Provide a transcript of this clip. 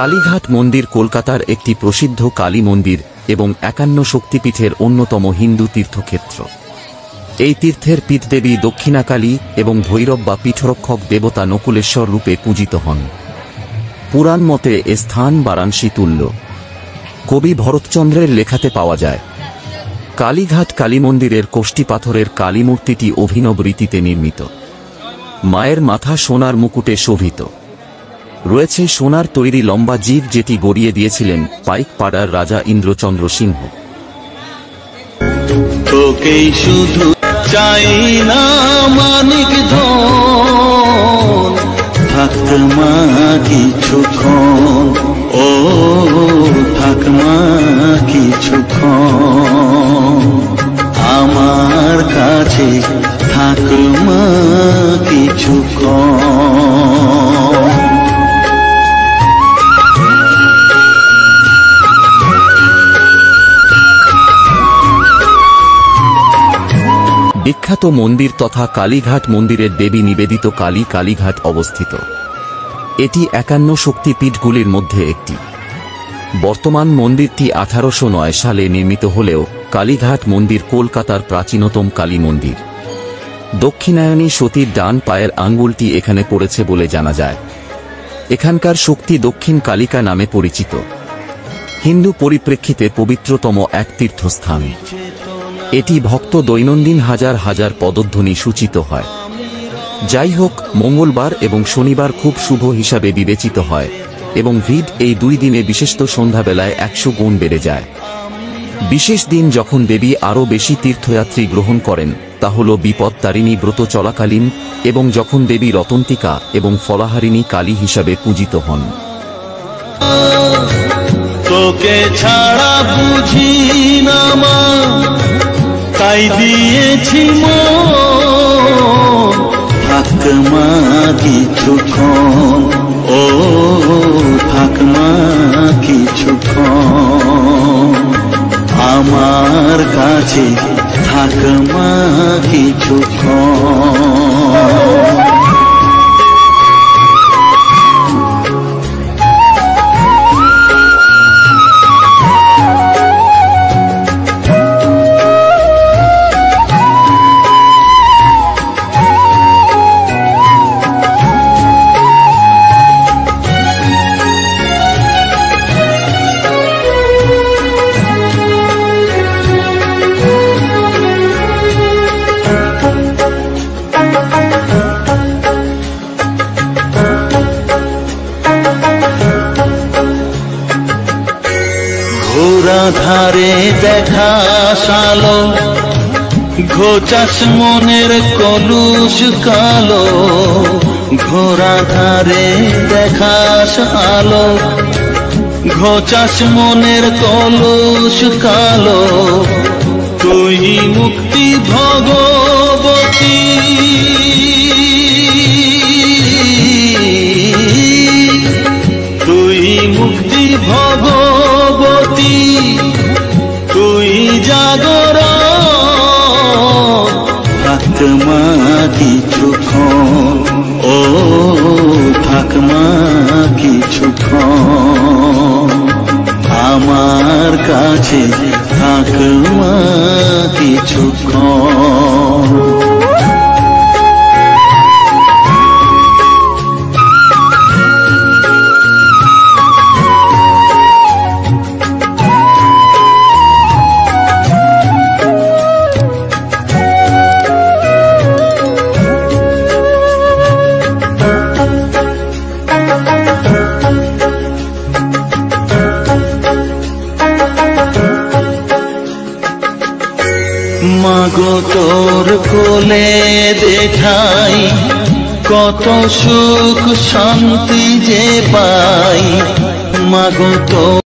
কালীঘাট মন্দির কলকাতার একটি প্রসিদ্ধ কালী মন্দির এবং 51 শক্তিপীঠের অন্যতম হিন্দু তীর্থক্ষেত্র। এই তীর্থের পীঠদেবী দক্ষিণাকালী এবং ভৈরব বা পীঠরক্ষক দেবতা নকুলেশ্বর রূপে পূজিত হন। পুরাণ মতে এ স্থান বারাণসী তুল্য। কবি ভরতচন্দ্রের লেখাতে পাওয়া যায়। কালীঘাট কালী মন্দিরের কোষ্ঠী পাথরের কালী মূর্তিটি অভিনব রীতিতে নির্মিত। মায়ের মাথা সোনার মুকুটে শোভিত। রয়েছে সোনার তৈরি লম্বা জিভ, যেটি গড়িয়ে দিয়েছিলেন পাইকপাড়ার রাজা ইন্দ্রচন্দ্র সিংহ। তোকেই শুধু চাই না মানিক ধন, থাক মা কিছুক্ষণ, ও থাক মা কিছুক্ষণ আমার কাছে, থাক মা কিছুক্ষণ। বিখ্যাত মন্দির তথা কালীঘাট মন্দিরের দেবী নিবেদিত কালী কালীঘাট অবস্থিত। এটি 51 শক্তিপীঠগুলির মধ্যে একটি। বর্তমান মন্দিরটি 1809 সালে নির্মিত হলেও কালীঘাট মন্দির কলকাতার প্রাচীনতম কালী মন্দির। দক্ষিণায়নী সতীর ডান পায়ের আঙ্গুলটি এখানে পড়েছে বলে জানা যায়। এখানকার শক্তি দক্ষিণ কালিকা নামে পরিচিত। হিন্দু পরিপ্রেক্ষিতে পবিত্রতম এক তীর্থস্থান। এটি ভক্ত দৈনন্দিন হাজার হাজার পদধ্বনি সূচিত হয়। যাই হোক, মঙ্গলবার এবং শনিবার খুব শুভ হিসাবে বিবেচিত হয় এবং ভিড় এই দুই দিনে বিশেষত সন্ধ্যাবেলায় 100 গুণ বেড়ে যায়। বিশেষ দিন যখন দেবী আরও বেশি তীর্থযাত্রী গ্রহণ করেন তা হল বিপদতারিণী ব্রত চলাকালীন এবং যখন দেবী রতন্তিকা এবং ফলাহারিণী কালী হিসাবে পূজিত হন। তোকে ছাড়া বুঝি না মা, তাই দিয়েছি মন, থাক মা কিছুক্ষণ, ও থাক মা কিছুক্ষণ আমার কাছে, থাক মা কিছুক্ষণ। ধারে দেখা সালো, ঘোচাস মনের কলুষ কালো, ঘোড়া ধারে দেখা সালো, ঘোচাস মনের কলুষ কালো, তুই মুক্তি ভগবতী, তুই মুক্তি ভগবতী, তুই জাগর, থাক মা কিছুক্ষণ, ও থাক মা কিছুক্ষণ আমার কাছে, থাক মা কিছুক্ষণ। মাগো তোর কোলে দেখাই, কত সুখ শান্তি যে পাই, মাগো তোর